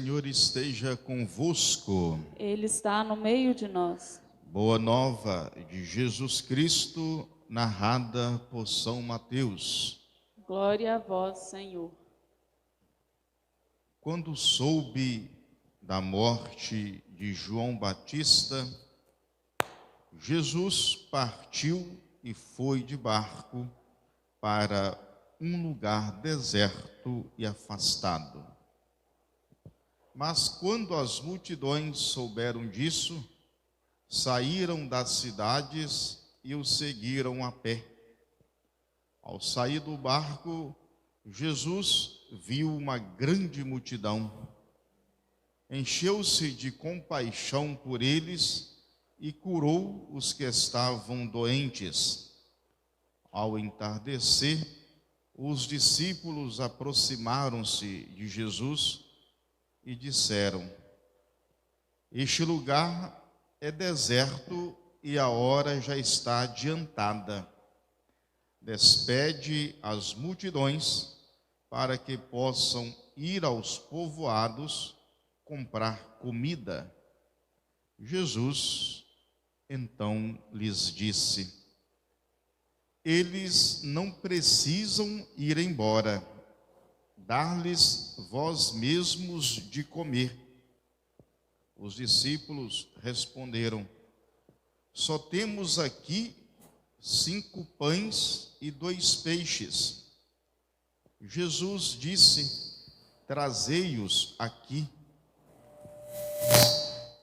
Senhor esteja convosco. Ele está no meio de nós. Boa nova de Jesus Cristo, narrada por São Mateus. Glória a vós, Senhor. Quando soube da morte de João Batista, Jesus partiu e foi de barco para um lugar deserto e afastado. Mas quando as multidões souberam disso, saíram das cidades e o seguiram a pé. Ao sair do barco, Jesus viu uma grande multidão. Encheu-se de compaixão por eles e curou os que estavam doentes. Ao entardecer, os discípulos aproximaram-se de Jesus e disseram: este lugar é deserto e a hora já está adiantada. Despede as multidões para que possam ir aos povoados comprar comida. Jesus então lhes disse: eles não precisam ir embora. Dar-lhes vós mesmos de comer. Os discípulos responderam: só temos aqui 5 pães e 2 peixes. Jesus disse: trazei-os aqui.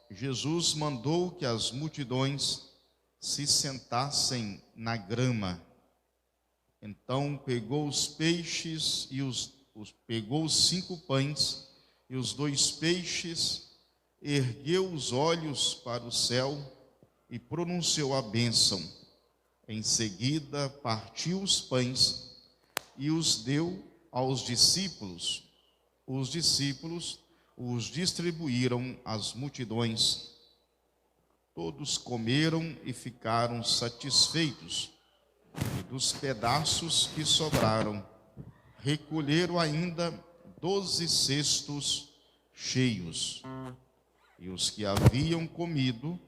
Jesus mandou que as multidões se sentassem na grama. Então pegou os peixes e pegou os 5 pães e os 2 peixes, ergueu os olhos para o céu e pronunciou a bênção. Em seguida partiu os pães e os deu aos discípulos. Os discípulos os distribuíram às multidões. Todos comeram e ficaram satisfeitos. E dos pedaços que sobraram, recolheram ainda 12 cestos cheios. E os que haviam comido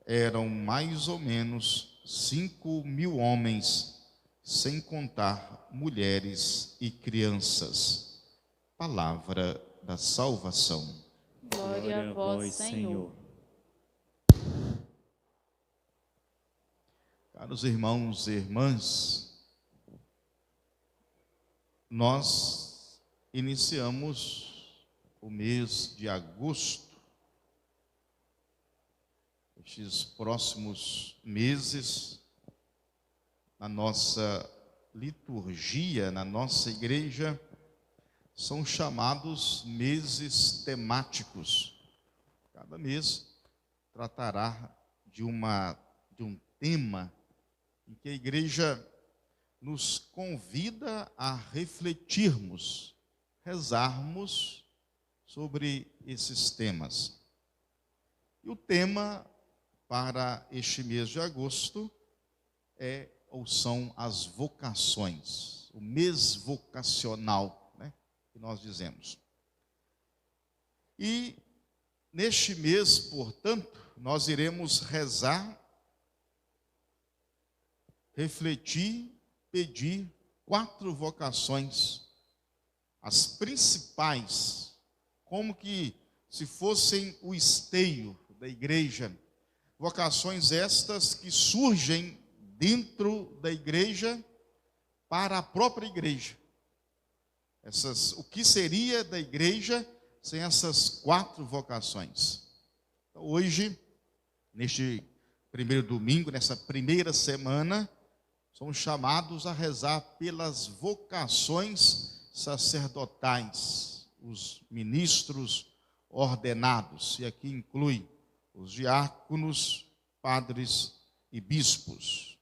eram mais ou menos 5.000 homens, sem contar mulheres e crianças. Palavra da salvação. Glória a vós, Senhor. Caros irmãos e irmãs, nós iniciamos o mês de agosto. Estes próximos meses, na nossa liturgia, na nossa igreja, são chamados meses temáticos. Cada mês tratará de um tema em que a igreja nos convida a refletirmos, rezarmos sobre esses temas. E o tema para este mês de agosto são as vocações, o mês vocacional, né, que nós dizemos. E neste mês, portanto, nós iremos rezar, refletir, pedir 4 vocações, as principais, como que se fossem o esteio da igreja. Vocações estas que surgem dentro da igreja para a própria igreja. O que seria da igreja sem essas 4 vocações? Então, hoje, neste primeiro domingo, nessa primeira semana, somos chamados a rezar pelas vocações sacerdotais, os ministros ordenados, e aqui inclui os diáconos, padres e bispos.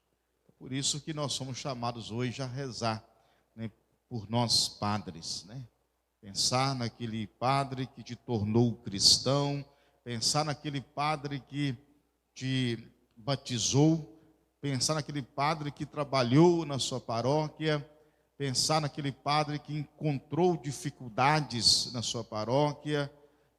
Por isso que nós somos chamados hoje a rezar, né, por nós padres, né? Pensar naquele padre que te tornou cristão, pensar naquele padre que te batizou, pensar naquele padre que trabalhou na sua paróquia, pensar naquele padre que encontrou dificuldades na sua paróquia,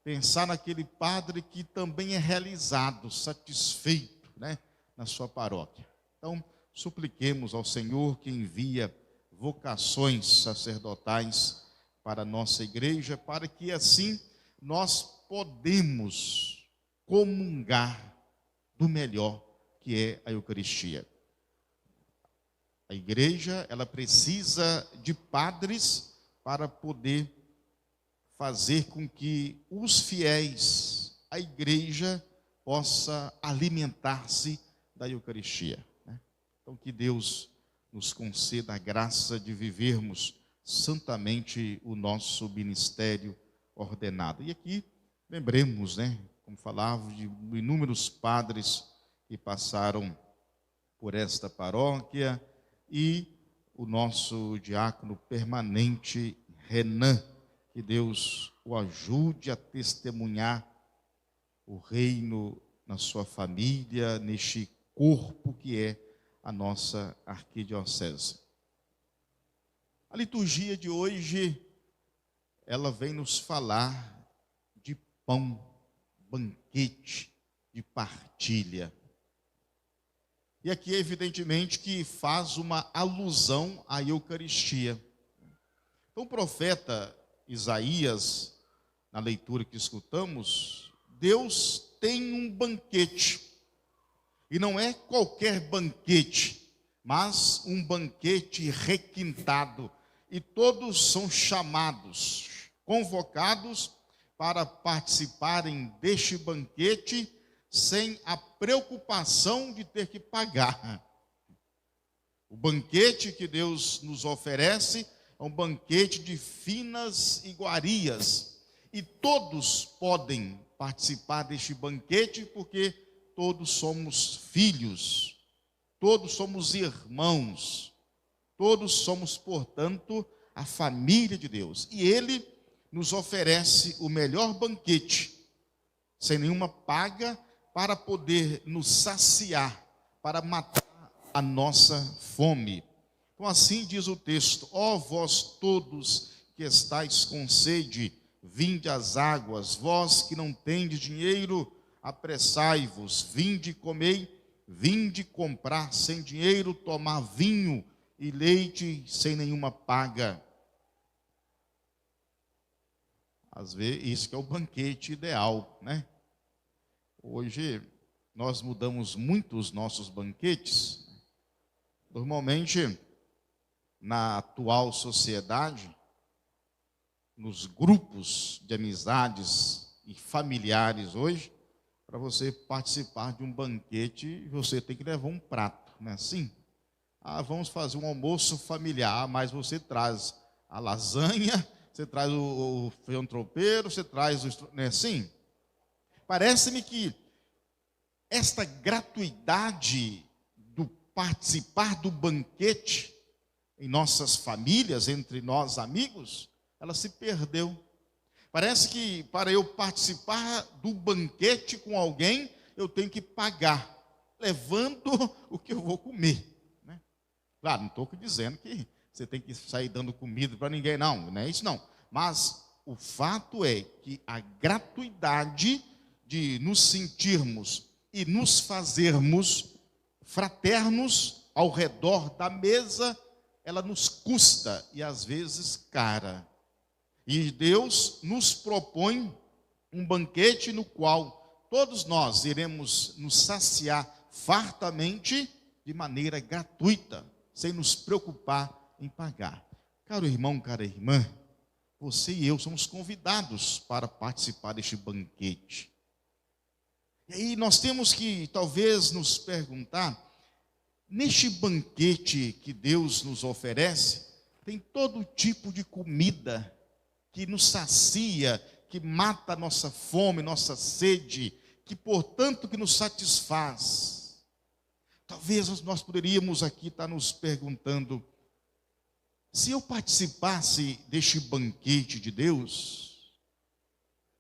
pensar naquele padre que também é realizado, satisfeito, né, na sua paróquia. Então, supliquemos ao Senhor que envia vocações sacerdotais para a nossa igreja, para que assim nós podemos comungar do melhor que é a Eucaristia. A igreja, ela precisa de padres para poder fazer com que os fiéis, a igreja, possa alimentar-se da Eucaristia, né? Então, que Deus nos conceda a graça de vivermos santamente o nosso ministério ordenado. E aqui, lembremos, né, como falava, de inúmeros padres que passaram por esta paróquia e o nosso diácono permanente, Renan, que Deus o ajude a testemunhar o reino na sua família, neste corpo que é a nossa arquidiocese. A liturgia de hoje, ela vem nos falar de pão, banquete, de partilha. E aqui, evidentemente, que faz uma alusão à Eucaristia. Então, o profeta Isaías, na leitura que escutamos, Deus tem um banquete. E não é qualquer banquete, mas um banquete requintado. E todos são chamados, convocados para participarem deste banquete sem a preocupação de ter que pagar. O banquete que Deus nos oferece é um banquete de finas iguarias. E todos podem participar deste banquete porque todos somos filhos, todos somos irmãos, todos somos, portanto, a família de Deus. E Ele nos oferece o melhor banquete, sem nenhuma paga, para poder nos saciar, para matar a nossa fome. Então assim diz o texto: ó vós todos que estáis com sede, vinde às águas, vós que não tendes dinheiro, apressai-vos, vinde comei, vinde comprar sem dinheiro, tomar vinho e leite sem nenhuma paga. Às vezes, isso que é o banquete ideal, né? Hoje, nós mudamos muito os nossos banquetes. Normalmente, na atual sociedade, nos grupos de amizades e familiares hoje, para você participar de um banquete, você tem que levar um prato, não é assim? Ah, vamos fazer um almoço familiar, mas você traz a lasanha, você traz o feijão tropeiro, você traz o... não é assim? Parece-me que esta gratuidade do participar do banquete em nossas famílias, entre nós amigos, ela se perdeu. Parece que para eu participar do banquete com alguém, eu tenho que pagar, levando o que eu vou comer, né? Claro, não estou dizendo que você tem que sair dando comida para ninguém, não é isso não. Mas o fato é que a gratuidade de nos sentirmos e nos fazermos fraternos ao redor da mesa, ela nos custa e às vezes cara. E Deus nos propõe um banquete no qual todos nós iremos nos saciar fartamente de maneira gratuita, sem nos preocupar em pagar. Caro irmão, cara irmã, você e eu somos convidados para participar deste banquete. E aí nós temos que talvez nos perguntar, neste banquete que Deus nos oferece, tem todo tipo de comida que nos sacia, que mata a nossa fome, nossa sede, que portanto que nos satisfaz. Talvez nós poderíamos aqui estar nos perguntando, se eu participasse deste banquete de Deus,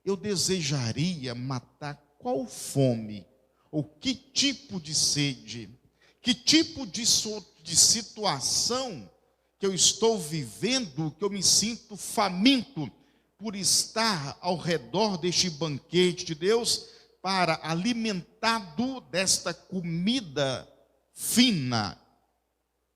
eu desejaria matar qual fome, ou que tipo de sede, que tipo de situação que eu estou vivendo, que eu me sinto faminto, por estar ao redor deste banquete de Deus, para alimentado desta comida fina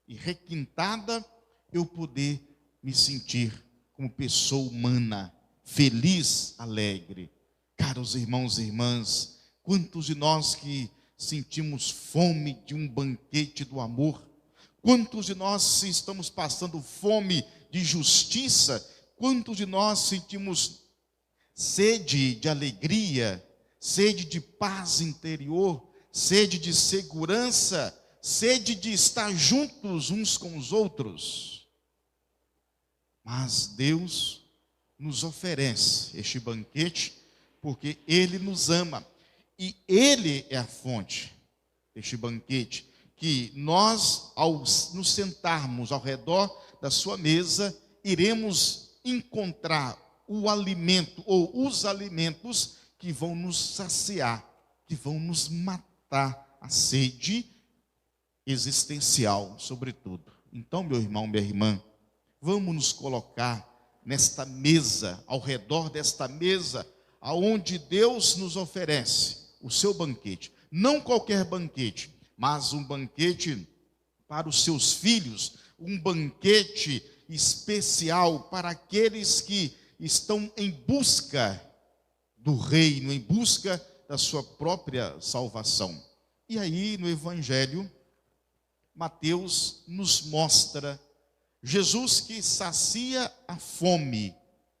e requintada, eu poder me sentir como pessoa humana, feliz, alegre. Caros irmãos e irmãs, quantos de nós que sentimos fome de um banquete do amor? Quantos de nós estamos passando fome de justiça? Quantos de nós sentimos sede de alegria, sede de paz interior, sede de segurança, sede de estar juntos uns com os outros? Mas Deus nos oferece este banquete porque Ele nos ama. E Ele é a fonte deste banquete, que nós, ao nos sentarmos ao redor da sua mesa, iremos encontrar o alimento ou os alimentos que vão nos saciar, que vão nos matar a sede existencial, sobretudo. Então, meu irmão, minha irmã, vamos nos colocar nesta mesa, ao redor desta mesa, aonde Deus nos oferece o seu banquete. Não qualquer banquete, mas um banquete para os seus filhos, um banquete especial para aqueles que estão em busca do reino, em busca da sua própria salvação. E aí, no Evangelho, Mateus nos mostra Jesus que sacia a fome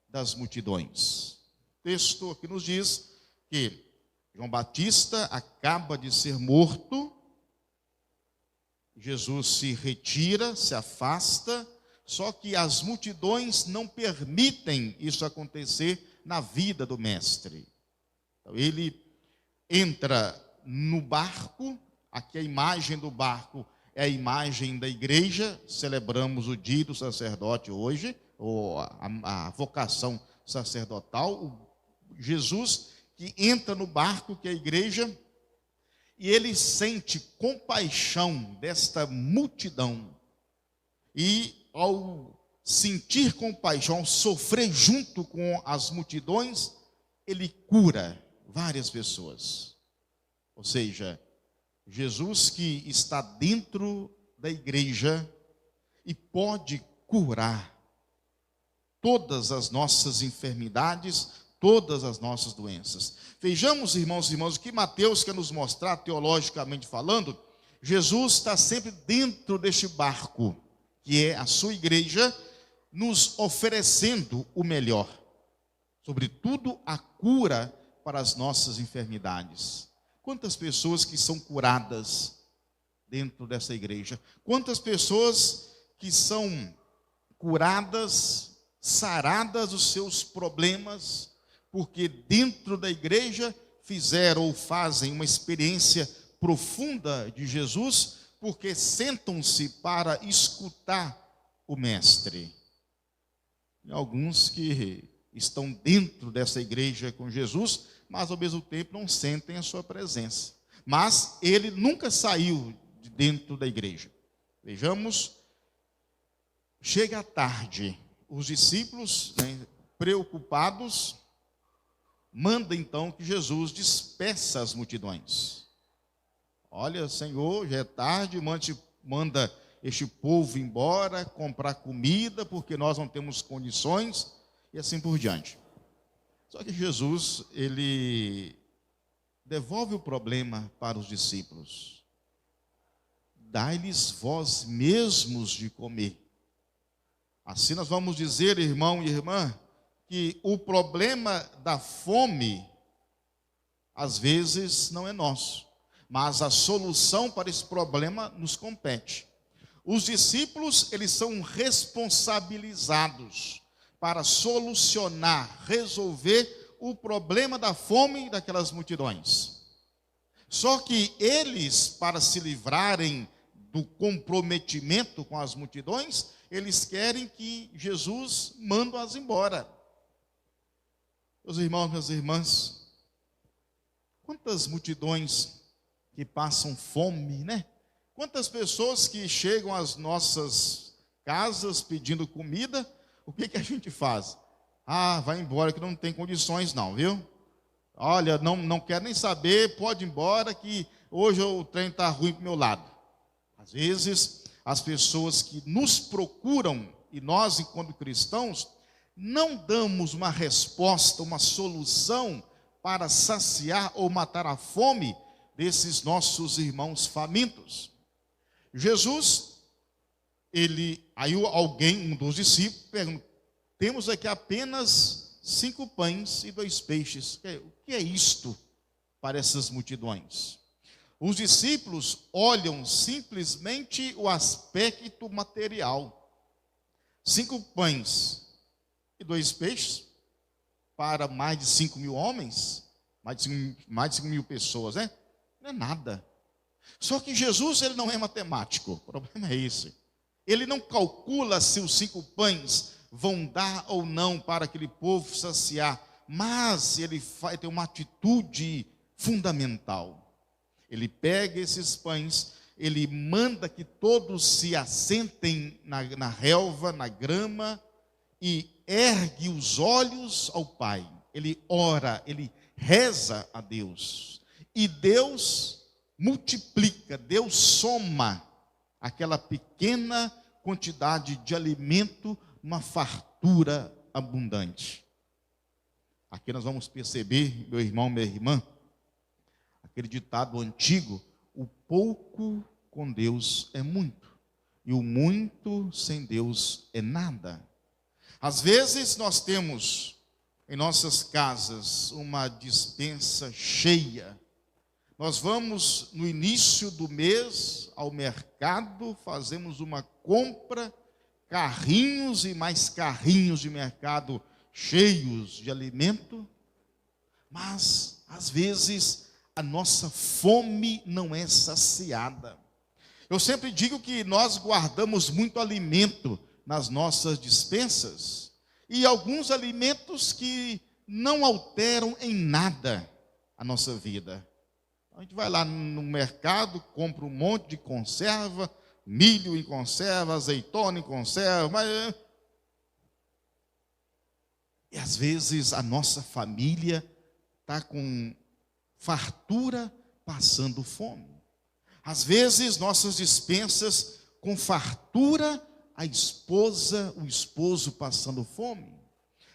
das multidões. O texto aqui nos diz que João Batista acaba de ser morto, Jesus se retira, se afasta, só que as multidões não permitem isso acontecer na vida do mestre. Então, ele entra no barco, aqui a imagem do barco é a imagem da igreja, celebramos o dia do sacerdote hoje, ou a vocação sacerdotal. Jesus que entra no barco, que é a igreja, e ele sente compaixão desta multidão. E ao sentir compaixão, ao sofrer junto com as multidões, ele cura várias pessoas. Ou seja, Jesus que está dentro da igreja e pode curar todas as nossas enfermidades, todas as nossas doenças. Vejamos, irmãos e irmãs, o que Mateus quer nos mostrar, teologicamente falando. Jesus está sempre dentro deste barco, que é a sua igreja, nos oferecendo o melhor, sobretudo a cura para as nossas enfermidades. Quantas pessoas que são curadas dentro dessa igreja? Quantas pessoas que são curadas, saradas dos seus problemas, porque dentro da igreja fizeram ou fazem uma experiência profunda de Jesus, porque sentam-se para escutar o mestre. E alguns que estão dentro dessa igreja com Jesus, mas ao mesmo tempo não sentem a sua presença. Mas ele nunca saiu de dentro da igreja. Vejamos, chega a tarde, os discípulos, preocupados, mandam então que Jesus despeça as multidões. Olha, Senhor, já é tarde, manda este povo embora, comprar comida, porque nós não temos condições, e assim por diante. Só que Jesus, ele devolve o problema para os discípulos. Dai-lhes vós mesmos de comer. Assim nós vamos dizer, irmão e irmã, que o problema da fome, às vezes, não é nosso, mas a solução para esse problema nos compete. Os discípulos, eles são responsabilizados para solucionar, resolver o problema da fome daquelas multidões. Só que eles, para se livrarem do comprometimento com as multidões, eles querem que Jesus mande-as embora. Meus irmãos, minhas irmãs, quantas multidões que passam fome, né? Quantas pessoas que chegam às nossas casas pedindo comida, o que a gente faz? Ah, vai embora que não tem condições não, viu? Olha, não quero nem saber, pode ir embora que hoje o trem está ruim para o meu lado. Às vezes, as pessoas que nos procuram, e nós, enquanto cristãos, não damos uma resposta, uma solução para saciar ou matar a fome desses nossos irmãos famintos. Jesus, aí alguém, um dos discípulos, pergunta: temos aqui apenas 5 pães e 2 peixes. O que é isto para essas multidões? Os discípulos olham simplesmente o aspecto material. 5 pães e 2 peixes para mais de 5.000 homens, mais de 5.000 pessoas, né? Não é nada. Só que Jesus, ele não é matemático, o problema é esse. Ele não calcula se os 5 pães vão dar ou não para aquele povo saciar, mas ele tem uma atitude fundamental. Ele pega esses pães, ele manda que todos se assentem na relva, na grama, e ergue os olhos ao Pai. Ele ora, ele reza a Deus. E Deus multiplica, Deus soma aquela pequena quantidade de alimento, uma fartura abundante. Aqui nós vamos perceber, meu irmão, minha irmã, aquele ditado antigo: o pouco com Deus é muito, e o muito sem Deus é nada. Às vezes nós temos em nossas casas uma despensa cheia. Nós vamos no início do mês ao mercado, fazemos uma compra, carrinhos e mais carrinhos de mercado cheios de alimento, mas às vezes a nossa fome não é saciada. Eu sempre digo que nós guardamos muito alimento nas nossas despensas, e alguns alimentos que não alteram em nada a nossa vida. A gente vai lá no mercado, compra um monte de conserva, milho em conserva, azeitona em conserva, e às vezes a nossa família está com fartura, passando fome. Às vezes nossas despensas com fartura, a esposa, o esposo passando fome.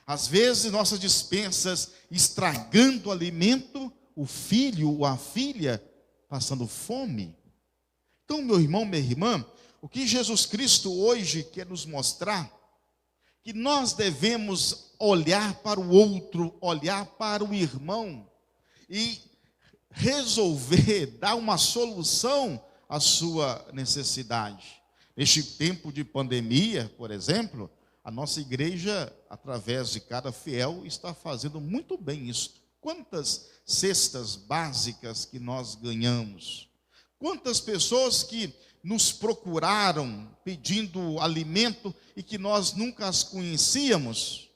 Às vezes nossas despensas estragando o alimento, o filho ou a filha passando fome. Então, meu irmão, minha irmã, o que Jesus Cristo hoje quer nos mostrar, que nós devemos olhar para o outro, olhar para o irmão e resolver, dar uma solução à sua necessidade. Neste tempo de pandemia, por exemplo, a nossa igreja, através de cada fiel, está fazendo muito bem isso. Quantas cestas básicas que nós ganhamos? Quantas pessoas que nos procuraram pedindo alimento e que nós nunca as conhecíamos?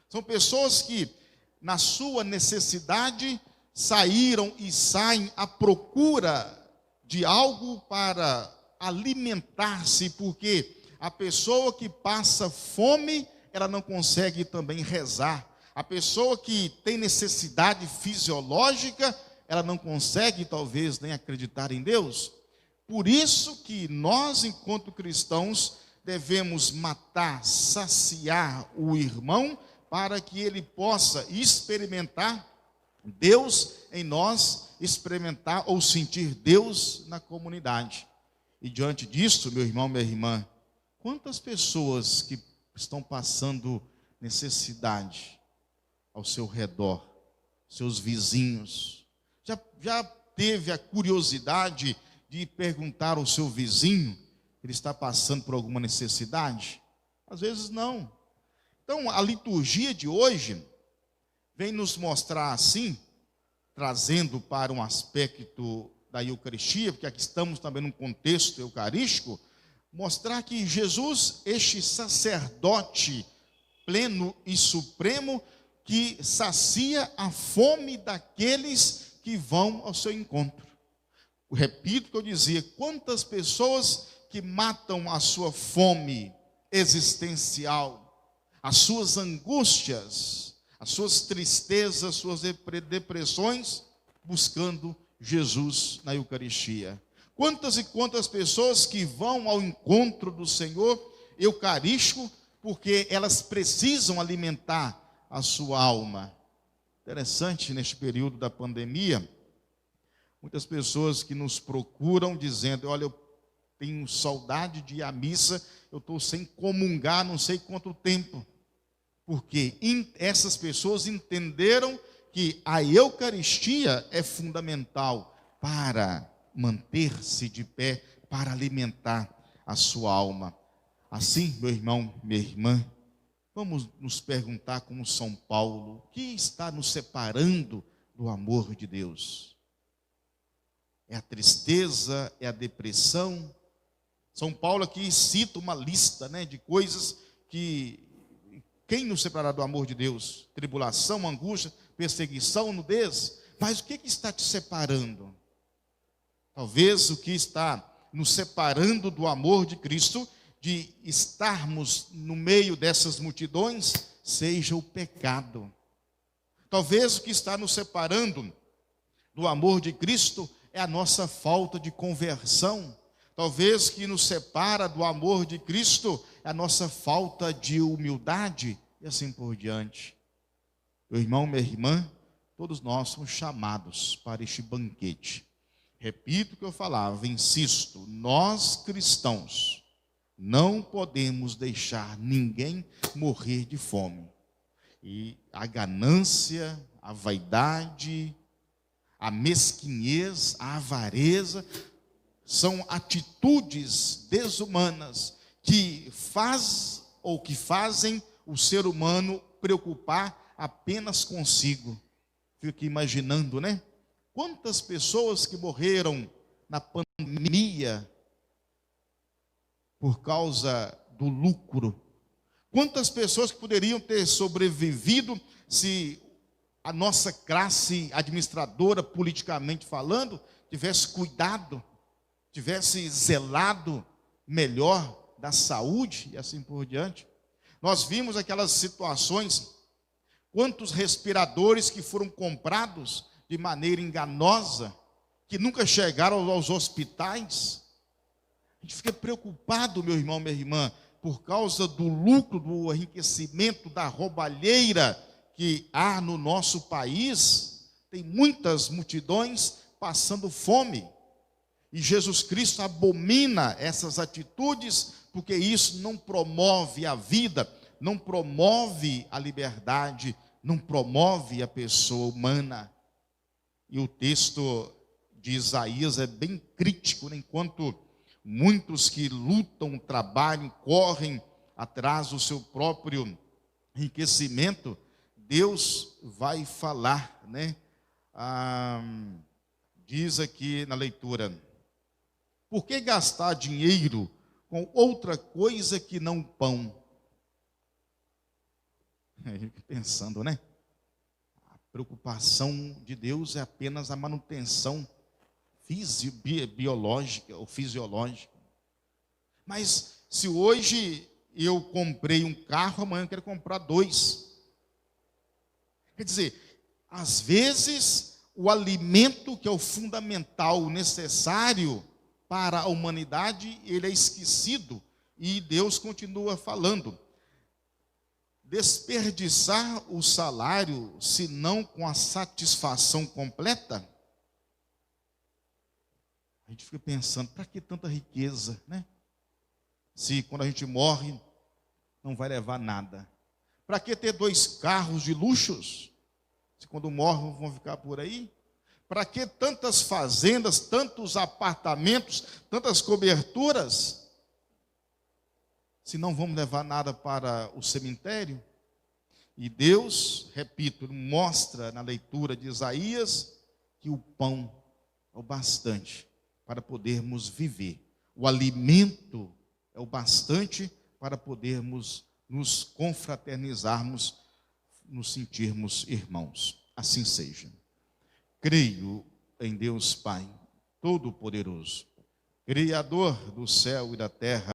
São pessoas que, na sua necessidade, saíram e saem à procura de algo para alimentar-se, porque a pessoa que passa fome, ela não consegue também rezar. A pessoa que tem necessidade fisiológica, ela não consegue talvez nem acreditar em Deus. Por isso que nós, enquanto cristãos, devemos matar, saciar o irmão, para que ele possa experimentar Deus em nós, experimentar ou sentir Deus na comunidade. E diante disso, meu irmão, minha irmã, quantas pessoas que estão passando necessidade ao seu redor, seus vizinhos, já teve a curiosidade de perguntar ao seu vizinho, ele está passando por alguma necessidade? Às vezes não. Então, a liturgia de hoje vem nos mostrar assim, trazendo para um aspecto da Eucaristia, porque aqui estamos também num contexto eucarístico, mostrar que Jesus, este sacerdote pleno e supremo, que sacia a fome daqueles que vão ao seu encontro. Eu repito o que eu dizia: quantas pessoas que matam a sua fome existencial, as suas angústias, as suas tristezas, as suas depressões, buscando Jesus na Eucaristia. Quantas e quantas pessoas que vão ao encontro do Senhor eucarístico, porque elas precisam alimentar a sua alma. Interessante, neste período da pandemia, muitas pessoas que nos procuram dizendo: olha, eu tenho saudade de ir à missa, eu estou sem comungar não sei quanto tempo. Porque essas pessoas entenderam que a Eucaristia é fundamental para manter-se de pé, para alimentar a sua alma. Assim, meu irmão, minha irmã, vamos nos perguntar como São Paulo: o que está nos separando do amor de Deus? É a tristeza? É a depressão? São Paulo aqui cita uma lista, de coisas que... Quem nos separará do amor de Deus? Tribulação, angústia, perseguição, nudez. Mas o que está te separando? Talvez o que está nos separando do amor de Cristo, de estarmos no meio dessas multidões, seja o pecado. Talvez o que está nos separando do amor de Cristo é a nossa falta de conversão. Talvez o que nos separa do amor de Cristo é a nossa falta de humildade, e assim por diante. Meu irmão, minha irmã, todos nós somos chamados para este banquete. Repito o que eu falava, insisto: nós cristãos não podemos deixar ninguém morrer de fome. E a ganância, a vaidade, a mesquinhez, a avareza, são atitudes desumanas que fazem o ser humano preocupar apenas consigo. Fico aqui imaginando, Quantas pessoas que morreram na pandemia por causa do lucro? Quantas pessoas que poderiam ter sobrevivido se a nossa classe administradora, politicamente falando, tivesse cuidado, tivesse zelado melhor da saúde e assim por diante? Nós vimos aquelas situações, quantos respiradores que foram comprados de maneira enganosa, que nunca chegaram aos hospitais. A gente fica preocupado, meu irmão, minha irmã, por causa do lucro, do enriquecimento, da roubalheira que há no nosso país. Tem muitas multidões passando fome. E Jesus Cristo abomina essas atitudes, porque isso não promove a vida, não promove a liberdade, não promove a pessoa humana. E o texto de Isaías é bem crítico, enquanto muitos que lutam, trabalham, correm atrás do seu próprio enriquecimento, Deus vai falar, diz aqui na leitura: por que gastar dinheiro com outra coisa que não pão? A gente fica pensando, A preocupação de Deus é apenas a manutenção biológica ou fisiológica. Mas se hoje eu comprei um carro, amanhã eu quero comprar 2. Quer dizer, às vezes o alimento que é o fundamental, o necessário para a humanidade, ele é esquecido. E Deus continua falando: desperdiçar o salário, se não com a satisfação completa. A gente fica pensando, para que tanta riqueza, Se quando a gente morre, não vai levar nada. Para que ter 2 carros de luxos, se quando morrem vão ficar por aí? Para que tantas fazendas, tantos apartamentos, tantas coberturas, se não vamos levar nada para o cemitério? E Deus, repito, mostra na leitura de Isaías que o pão é o bastante para podermos viver. O alimento é o bastante para podermos nos confraternizarmos, nos sentirmos irmãos. Assim seja. Creio em Deus Pai Todo-Poderoso, Criador do céu e da terra,